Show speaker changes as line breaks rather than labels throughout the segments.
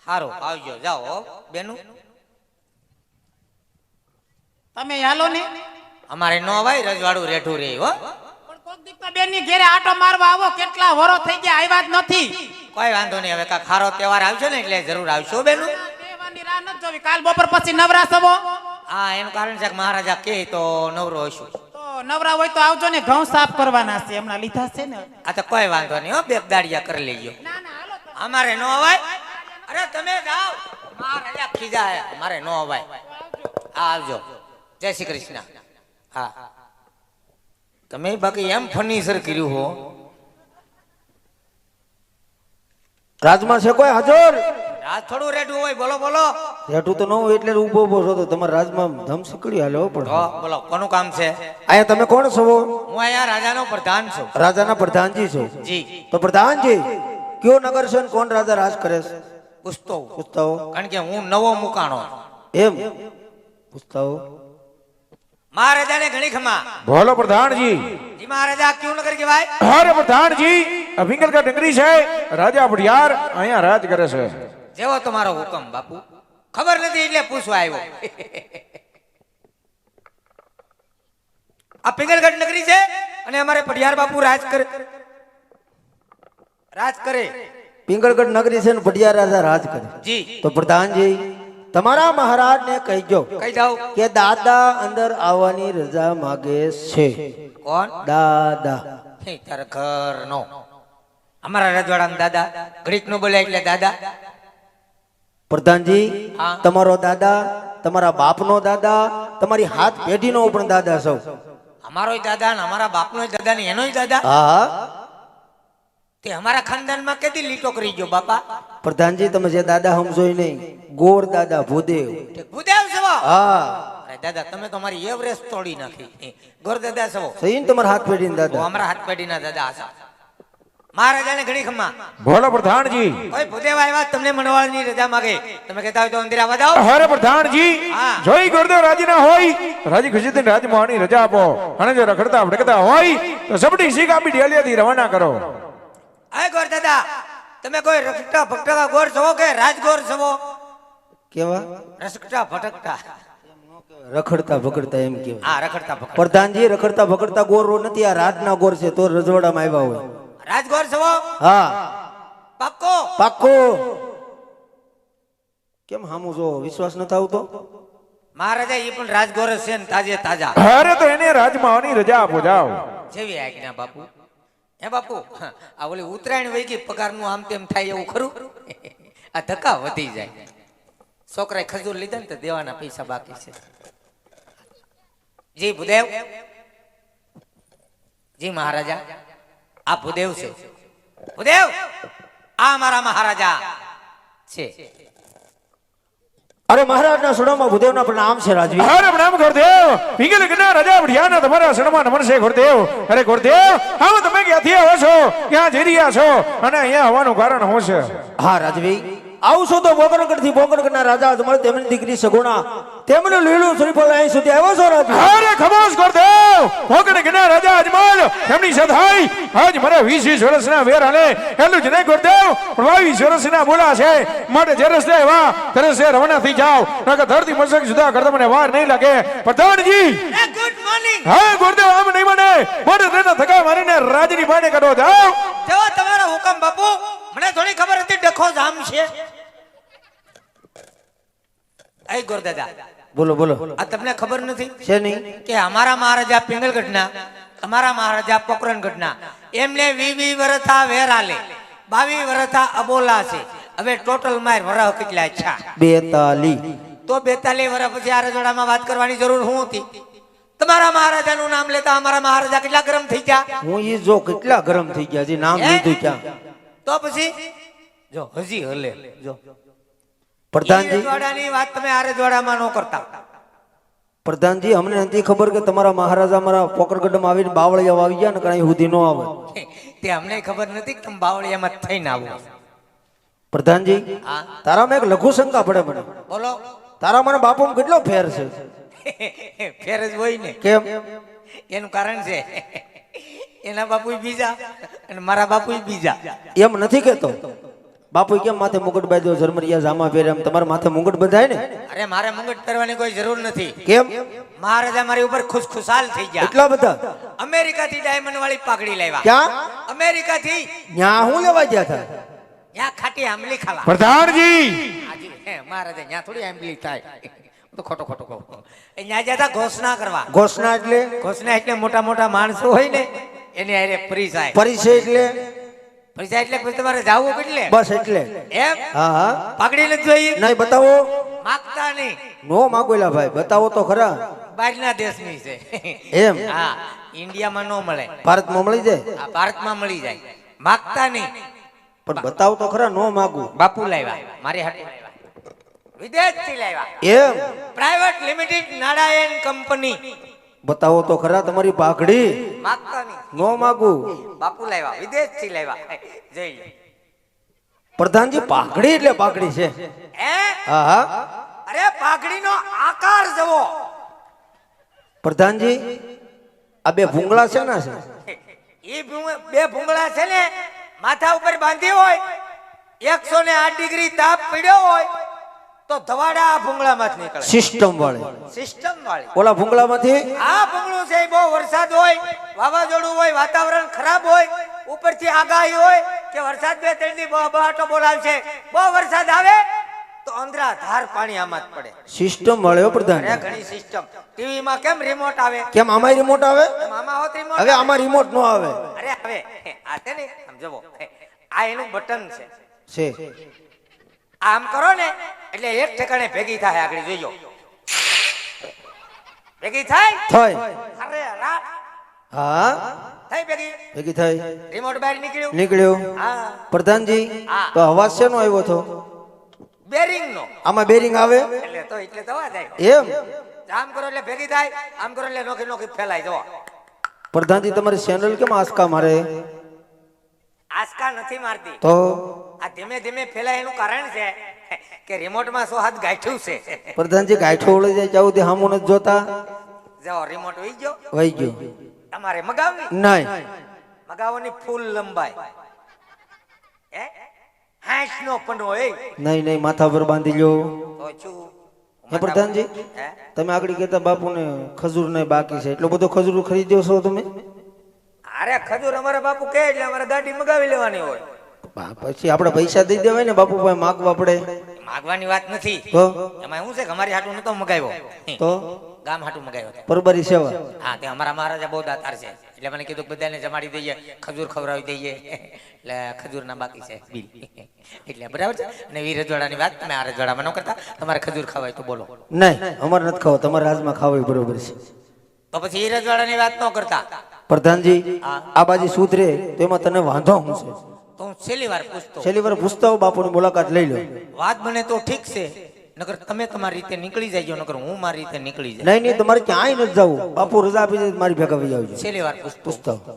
હારું આવજો જાઓ બેનું
તમે હાલો ને
અમારે નો ભાઈ રજવાડું રેઠું રે હો
પણ કોક દીક તો બેન ની ઘેરે આટો મારવા આવો કેટલા વરો થઈ ગયા આવ્યા જ નથી
કોઈ વાંધો નહીં હવે કા ખારો તહેવાર આવશે ને એટલે જરૂર આવશો બેનું
દેવાની રાહ નથી જોવી કાલ બપોર પછી નવરા થવો
હા એનું કારણ છે કે મહારાજા કે તો નવરો હશું
તો નવરા હોય તો આવજો ને ઘઉં સાફ કરવાના છે હમણાં લીધા છે ને
આ તો કોઈ વાંધો નહીં હો બે દાડિયા કરી લેજો
ના ના હાલો તો
અમારે નો અવાય અરે તમે જાઓ મહારાજા ખીજાય અમારે નો અવાય હા આવજો જય શ્રી કૃષ્ણ હા તમે બાકી એમ ફર્નિચર કર્યું હો
રાજમાં છે કોઈ હાજર
રાત થોડું રેડું હોય બોલો બોલો
રેઠું તો ન હોય એટલે ઊભો ઊભો છો તો તમારા રાજમાં ધમ સકડી હાલો પણ
તો બોલો કોનું કામ છે
અહીંયા તમે કોણ છો
હું અહીંયા રાજાનો પ્રધાન છું
રાજાના પ્રધાનજી છો
જી
તો પ્રધાનજી કયો નગર છે ને કોણ રાજા રાજ કરે છે
પૂછતો
પૂછતા હો
કારણ કે હું નવો મુકાણો
એમ પૂછતા હો
મહારાજાને ઘણી ખમા
બોલો પ્રધાનજી
જી મહારાજા ક્યું નગર કહેવાય
અરે પ્રધાનજી અભિંગલ કા ડંગરી છે રાજા ભડિયાર અહીંયા રાજ કરે છે
જેવો તમારો હુકમ બાપુ ખબર નથી એટલે પૂછવા આવ્યો આ પિંગલગઢ નગરી છે અને અમારે પઢિયાર બાપુ રાજ કરે
પિંગળગઢ નગરી છે ને ભડિયાર રાજા રાજ કરે
જી
તો પ્રધાનજી તમારા મહારાજ ને કહીજો
કહી જાઓ
કે દાદા અંદર આવવાની રજા માગે છે
કોણ
દાદા
તારા ઘર નો અમારા રજવાડામાં દાદા ઘડીક નો બોલે એટલે દાદા
પ્રધાનજી
હા.
તમારો દાદા તમારા બાપનો દાદા તમારી હાથ પેઢીનો પણ દાદા સૌ
અમારો દાદા ને અમારા બાપનો દાદા ને એનોય દાદા
હા
તે અમારા ખાનદાનમાં કેદી લીટો કરી ગયો બાપા
પ્રધાનજી તમે જે દાદા સમજો નહીં ગોર દાદા ભૂદેવ
તે ભૂદેવ સવો
હા
અરે દાદા તમે તો અમારી એવરેસ્ટ તોડી નાખી ગોર દાદા સવો
સહી ને તમારા હાથ પેઢીના
તો
દાદા
અમારા હાથ પેઢીના દાદા આસા મહારાજાને ઘણી ખમા
બોલો પ્રધાનજી
કોઈ ભૂદેવ આવ્યા તમને મણવાળની રજા માગે તમે કહેતા હોય તો અંદિરા વધાવો
અરે પ્રધાનજી
હા.
જોઈ ગુરુદેવ રાજી ના હોય રાજી ખુશી થી રાજમોહની રજા આપો અને જો રખડતા ભટકતા હોય તો સબડી શીખ આપી ડેલિયાથી રવાના કરો
આય ગોર દાદા તમે કોઈ રખડતા ભટકતા ગોર છો કે રાજગોર છો
કેવા
રખડતા ભટકતા
રખડતા ભગડતા એમ કેવા
હા રખડતા ભટકતા
પ્રધાનજી રખડતા ભગડતા ગોર નથી આ રાજના ગોર છે તો રજવાડામાં આવ્યા હોય
રાજગોર છો
હા
પાક્કો
પાક્કો કેમ હામું જો વિશ્વાસ નથી આવતો
મહારાજા એ પણ રાજગોર જ છે ને તાજે તાજા
અરે તો એને રાજમોહની રજા આપો જાઓ
જેવી આજ્ઞા બાપુ હે બાપુ આ ઓલી ઉત્તરાયણ વહી ગઈ પગારનું આમ તેમ થાય એવું ખરું આ ધક્કા વધી જાય છોકરાએ ખજૂર લીધા ને તો દેવાના પૈસા બાકી છે જી ભૂદેવ જી મહારાજા આ ભૂદેવ છે ભૂદેવ આ મારા મહારાજા છે
અરે મહારાજના સુડામાં ભૂદેવના પ્રણામ છે રાજવી
અરે પ્રણામ ગુરુદેવ પિંગલ ગઢના રાજા ભડિયારના તમારા શરણમાં નમન છે ગુરુદેવ અરે ગુરુદેવ આવો તમે ક્યાંથી આવો છો ક્યાં જઈ રહ્યા છો અને અહીંયા આવવાનું કારણ શું છે
હા રાજવી આવું છો તો બોકરગઢ થી બોકરગઢના રાજા તમારે તેમની દીકરી સગુણા તેમનું લીલું શ્રીફળ અહીં સુધી આવ્યો છો રાજવી
અરે ખમોશ ગુરુદેવ ભોગણ ગઢના રાજા અજમાલ એમની સધાઈ આજ મારે 20 વર્ષના વેર હાલે એટલું જ નહીં ગુરુદેવ પણ 22 વર્ષના બોલા છે માટે જે રસ્તે એવા તે રસ્તે રવાના થઈ જાઓ નકર ધરતી મસ્તક જુદા કરતા મને વાર નહીં લાગે પ્રધાનજી
ગુડ મોર્નિંગ
હા ગુરુદેવ આમ નહીં મને મોઢે તેના થકા મારીને રાજની બાને કાઢો જાઓ
જેવો તમારો હુકમ બાપુ મને થોડી ખબર હતી ડખો જામ છે એ ગોરદાદા
બોલો બોલો
આ તમને ખબર નથી
છે નહીં
કે અમારા મહારાજા પિંગલગઢના અમારા મહારાજા પોકરણગઢના એમને 20 વર્ષા વેરાલે 22 વર્ષા અબોલા છે હવે ટોટલ માર વરહ કેટલા છે
42
તો 42 વર્ષ પછી આ રજવાડામાં વાત કરવાની જરૂર શું હતી તમારા મહારાજાનું નામ લેતા અમારા મહારાજા કેટલા ગરમ થઈ ગયા
હું ઈ જો કેટલા ગરમ થઈ ગયા છે નામ લીધું ક્યાં
તો પછી જો હજી હલે જો
પ્રધાનજી
રજવાડાની વાત તમે આ રજવાડામાં ન કરતા
પ્રધાનજી અમને નથી ખબર કે તમારા મહારાજા મારા પોકરગઢમાં આવીને બાવળિયા વાવી ગયા ને કઈ સુધી ન આવે
તે અમને ખબર નથી કે તમે બાવળિયામાં થઈને આવો
પ્રધાનજી
હા
તારામાં એક લઘુ શંકા પડે મને
બોલો
તારા મને બાપુમાં કેટલો ફેર છે
ફેર જ હોય ને
કેમ
એનું કારણ છે એના બાપુ બીજા અને મારા બાપુ બીજા
એમ નથી કેતો બાપુ કેમ માથે મુગટ બાંધ્યો ઝરમરિયા જામા પહેરે એમ તમારે માથે મુગટ બંધાય ને
અરે મારે મુંગટ પહેરવાની કોઈ જરૂર નથી.
કેમ
મહારાજા મારી ઉપર ખુશખુશાલ થઈ ગયા.
એટલા બધા
અમેરિકા થી ડાયમંડ વાળી પાઘડી લાવ્યા.
ક્યાં
અમેરિકા થી.
ન્યા હું લેવા ગયા હતા
ત્યાં ખાટી આંબલી ખાવા.
પ્રધાનજી
હાજી, હે, મહારાજા ત્યાં થોડી આંબલી થાય. હું તો ખોટો ખોટો કહું. એ ત્યાં જતા ઘોષણા કરવા.
ઘોષણા એટલે
ઘોષણા એટલે મોટા મોટા માણસો હોય ને એની હારે પરિચય.
પરિચય એટલે
પરિચય એટલે પછી તમારે જાવું કેટલે
બસ એટલે
એમ.
હા હા
પાઘડી નથી જોઈ.
નહીં બતાવો
માગતા નહીં.
નો માગોલા ભાઈ બતાવો તો ખરા
બહારના દેશની છે.
એમ
હા, ઇન્ડિયામાં નો મળે.
ભારતમાં મળી જાય
આ ભારતમાં મળી જાય. માગતા નહીં.
પણ બતાવો તો ખરા નો માગું
બાપુ લાવ્યા મારી હાટુ લાવ્યા. વિદેશથી લાવ્યા.
એમ
પ્રાઇવેટ લિમિટેડ નાડાયણ કંપની.
બતાવો તો ખરા તમારી પાઘડી
માગતા નહીં.
નો માગું
બાપુ લાવ્યા વિદેશથી લાવ્યા. જોઈ લો.
પ્રધાનજી પાઘડી એટલે પાઘડી છે
હે?
હા હા
અરે પાઘડીનો આકાર જુઓ.
પ્રધાનજી આ બે ભૂંગળા છે ને છે
એ બે ભૂંગળા છે ને માથા ઉપર બાંધી હોય 108 ડિગ્રી તાપ પડ્યો હોય તો ધવાડા આ ભૂંગળામાંથી નીકળે.
સિસ્ટમ વાળી
સિસ્ટમ વાળી.
ઓલા ભૂંગળામાંથી
આ ભૂંગળું છે બહુ વરસાદ હોય, વાવાઝોડું હોય, વાતાવરણ ખરાબ હોય, ઉપરથી આગાહી હોય કે વરસાદ 2-3 દી બહાટો બોલાવશે, બહુ વરસાદ આવે તો અંદરા ધાર પાણી આમાં જ પડે.
સિસ્ટમ વાળો પ્રધાન
અરે ઘણી સિસ્ટમ. ટીવી માં કેમ રિમોટ આવે?
કેમ આમાં રિમોટ આવે
એમ આમાં હોત રિમોટ.
હવે આમાં રિમોટ નો આવે
અરે હવે આ છે ને આમ જુઓ, આ એનું બટન છે.
છે
આમ કરો ને એટલે એક ઠેકાણે ભેગી થાય. આગળ જોજો ભેગી થાય.
થાય
અરે રાત
હા
થઈ ભેગી.
ભેગી થઈ
રિમોટ બહાર નીકળ્યું.
નીકળ્યો
હા,
પ્રધાનજી
હા.
તો અવાજ શેનો આવ્યો હતો
બેરિંગ નો.
આમાં બેરિંગ આવે
એટલે તો અવાજ આવ્યો.
એમ
આમ કરો એટલે ભેગી થાય, આમ કરો એટલે નોખી નોખી ફેલાય. જો
પ્રધાનજી તમારી ચેનલ કેમ આસકા મારે
આસકા નથી મારતી.
તો
આ ધીમે ધીમે ફેલાય એનું કારણ છે કે રિમોટ માં સો હાથ ગાંઠ્યું છે.
પ્રધાનજી ગાંઠો ઓળી જાય જાવ તે હામું નથી જોતા
જાઓ રિમોટ વહી ગયો.
વહી ગયો
તમારે મગાવવી.
નહીં
મગાવવાની ફૂલ લંબાઈ. હે 60 નો પંડો એ
નહીં નહીં માથા પર બાંધી લ્યો
તો છું.
હે પ્રધાનજી
હે?
તમે આગળ કહેતા બાપુને ખજૂર ને બાકી છે એટલો બધો ખજૂર ખરીદ્યો છો તમે
અરે ખજૂર અમારા બાપુ કહે એટલે અમારે ગાડી મગાવી લેવાની હોય.
પછી આપણે પૈસા દઈ દેવાય ને બાપુ પાસે માગવા પડે
માગવાની વાત નથી.
તો
એમાં શું છે કે અમારી હાટું નતો મગાવ્યો,
તો
ગામ હાટું મગાવ્યો.
પરબારી સેવા
હા, તે અમારા મહારાજા બહુ દાતાર છે એટલે મને કીધું કે બધાને જમાડી દઈએ, ખજૂર ખવડાવી દઈએ. એટલે ખજૂરના બાકી છે બિલ. એટલે બરાબર છે. અને વી રજવાડાની વાત તમે આ રજવાડામાં ન કરતા. તમારે ખજૂર ખવાય તો બોલો.
નહીં અમારે નથી ખાવ તમારા રાજમાં ખાવા બરોબર છે
તો પછી એ રજવાડાની વાત ન કરતા.
પ્રધાનજી આ બાજુ સુધરે તો એમાં તને વાંધો શું છે
તો હું છેલ્લી વાર પૂછતો.
છેલ્લી વાર પૂછતા હો બાપુની મુલાકાત લઈ લો
વાત બને તો ઠીક છે, નકર તમે તમારી રીતે નીકળી જાય, નકર હું મારી રીતે નીકળી જાય.
નહીં નહીં તમારે ક્યાંય નથી જવું બાપુ રજા આપી દે મારી ભેગા વહી આવજો
છેલ્લી વાર પૂછતો.
પૂછતા હો.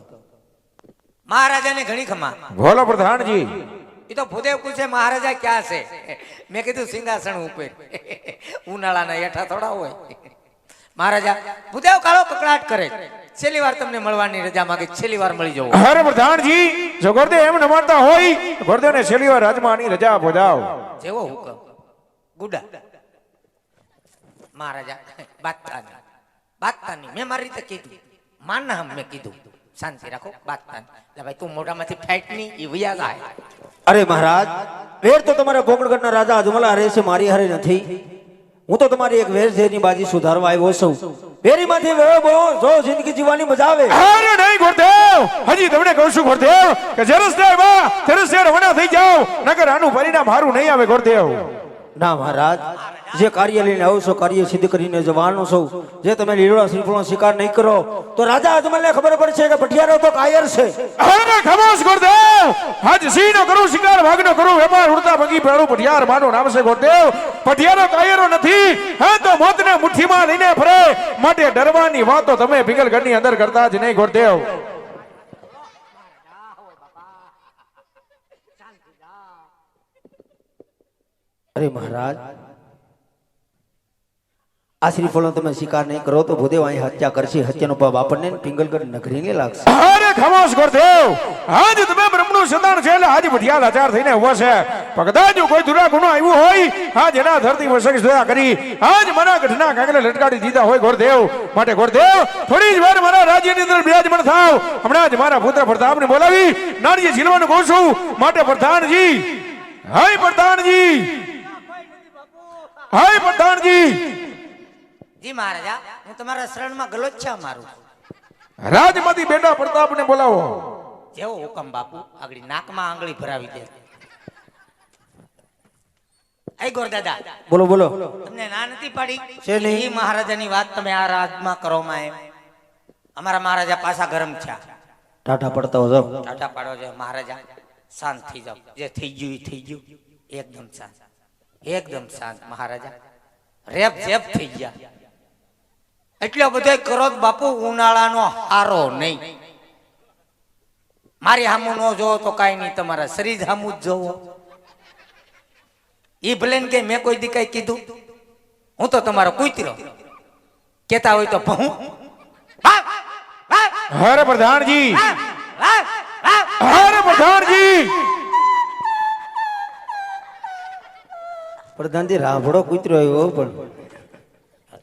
મહારાજાને ઘણી ખમા.
બોલો પ્રધાનજી
એ તો ભૂદેવ પૂછે મહારાજા ક્યાં છે? મેં કીધું સિંહાસન ઉપર. ઉનાળાના હેઠા થોડા હોય. મહારાજા ભૂદેવ કાળો કકડાટ કરે. છેલ્લી વાર તમને મળવાની રજા માંગે, છેલ્લી વાર મળી જવું.
અરે પ્રધાનજી જો ગોરદેવ એમ ન માનતા હોય ગોરદેવને છેલ્લી વાર રાજમાની રજા આપો જાઓ.
જેવો હુકમ. ગુડા મહારાજા બાદશાહની બાદશાહની મેં મારી રીતે કીધું. માનના હમ મેં કીધું શાંતિ રાખો બાદશાહ. એટલે ભાઈ તું મોઢામાંથી ફાઈટ નહીં એ વયા જાય.
અરે મહારાજ વેર તો તમારા પોકળગઢના રાજા અજમલા રહે છે મારી હારે નથી. હું તો તમારી એક વેર ઝેરની બાજી સુધારવા આવ્યો છું. વેરીમાંથી વેરો બોલો જો જિંદગી જીવવાની મજા આવે.
અરે નહીં ગોરદેવ, હજી તમને કહું છું ગોરદેવ કે જરસદેવ બા જરસદેવ રવાના થઈ જાઓ, નકર આનું પરિણામ સારું નહીં આવે ગોરદેવ.
ના મહારાજ જે કાર્ય લઈને આવો છો કાર્ય સિદ્ધ કરીને જવાનો છો. જે તમે લીલોડા શ્રીફળનો શિકાર નહીં કરો તો રાજા અજમલને ખબર પડશે કે પઠિયારો તો કાયર છે.
અરે ખમોશ ગોરદેવ, આજ સિંહનો કરું શિકાર, વાઘનો કરું વેપાર, ઉડતા ભગી પેડું પઠિયાર માનું નામ છે ગોરદેવ. પઠિયારો કાયરો નથી, હા તો મોતને મુઠ્ઠીમાં લઈને ફરે. માટે ડરવાની વાતો તમે ભીગલગઢની અંદર કરતા જ નહીં ગોરદેવ.
અરે મહારાજ આ શ્રીફળનો તમે શિકાર નહીં કરો તો ભૂદેવ અહીં હત્યા કરશે. હત્યાનો પાપ આપણને પિંગલગઢ નગરીને લાગશે.
અરે ખમોશ ગોરદેવ, આજ તમે બ્રહ્મનું સંતાન છે એટલે આજ ભઠિયા લાચાર થઈને ઉભો છે. કદાચ જો કોઈ દુરા ગુનો આવ્યો હોય આજ એના ધરતી વસક દયા કરી આજ મારા ગઢના કાંગલે લટકાડી દીધા હોય ગોરદેવ માટે ગોરદેવ થોડી જ વાર મારા રાજ્યની અંદર બિરાજમાન થાવ હમણાં જ મારા પુત્ર પ્રતાપને બોલાવી નારીએ ઝીલવાનું કહું છું માટે પ્રધાનજી હાય પ્રધાનજી હાય પ્રધાનજી
જી મહારાજા હું તમારા શરણમાં ગલોચ્છા મારું
રાજમાંથી બેટા પ્રતાપને બોલાવો
જેવો હુકમ બાપુ આગળ નાકમાં આંગળી ભરાવી દે આઈ ગોર દાદા
બોલો બોલો
તમને ના નથી પાડી
છે નહીં.
એ મહારાજાની વાત તમે આ રાજમાં કરો માં એમ અમારા મહારાજા પાછા ગરમ છે
ટાટા પડતા હો જાઓ.
ટાટા પાડો છે મહારાજા શાંત થઈ જાઓ જે થઈ ગયું એ થઈ ગયું એકદમ શાંત મહારાજા રેપ જેપ થઈ ગયા એટલો બધો કરો બાપુ ઉનાળાનો હારો નહીં મારી હામું ન જોવો તો કાંઈ નહીં તમારા શરીર હામું જ જોવો ઈ ભલે ને કે મેં કોઈ દી કઈ કીધું હું તો તમારો કૂતરો કેતા હોય તો ભહું
અરે પ્રધાનજી અરે પ્રધાનજી
પ્રધાનજી રાભડો કૂતરો આવ્યો પણ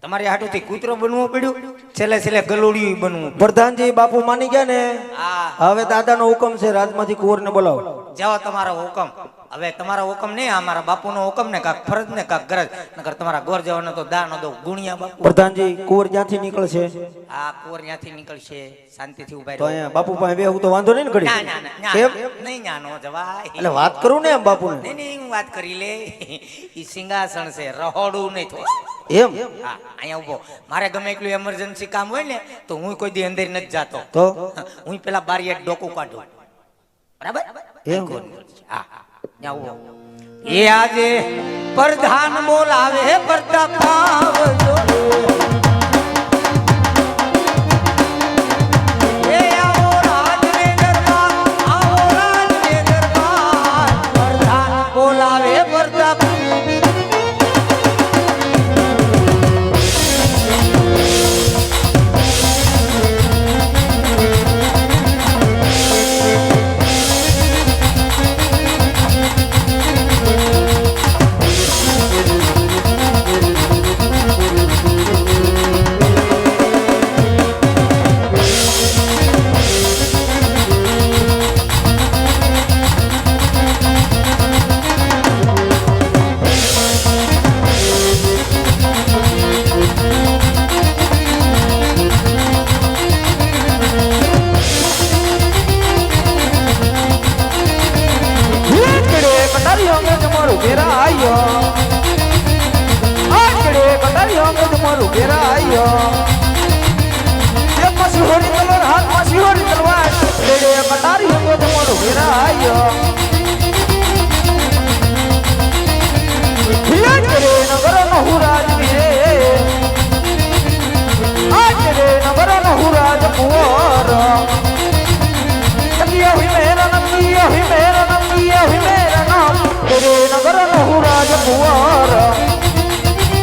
તમારી હાટુથી કૂતરો બનવું પડ્યું છેલ્લે છેલ્લે ગલોડિયું બનવું
પ્રધાનજી બાપુ માની ગયા ને
આ
હવે દાદાનો હુકમ છે રાજમાંથી કુંવરને બોલાવો
જાઓ તમારો હુકમ હવે તમારો હુકમ નહીં અમારા બાપુનો હુકમ ને કાક ફરજ ને કાક ગરજ નકર તમારા ગોર જવાનો તો દાનો દો ગુણિયા બાપુ
પ્રધાનજી કુંવર ક્યાંથી નીકળશે
આ કુંવર ત્યાંથી નીકળશે શાંતિથી ઉભા
તો
રહો
અહીંયા બાપુ પાસે બેહું તો વાંધો નહીં ને ઘડી
ના ના ના
કેમ
નહીં ન્યાનો જવાય
એટલે વાત કરું ને એમ બાપુને
નહીં નહીં હું વાત કરી લે ઈ સિંહાસન છે રહોડું નહીં થાય
એમ
હા અહીંયા ઉભો મારે ગમે એટલું એમરજન્સી કામ હોય ને તો હું કોઈ દી અંદર નથી જાતો
તો
હું પેલા બારીએ ડોકું કાઢું બરાબર
એમ
હા ત્યાં ઉભો એ આજે પ્રધાન બોલાવે પ્રતાપ આવજો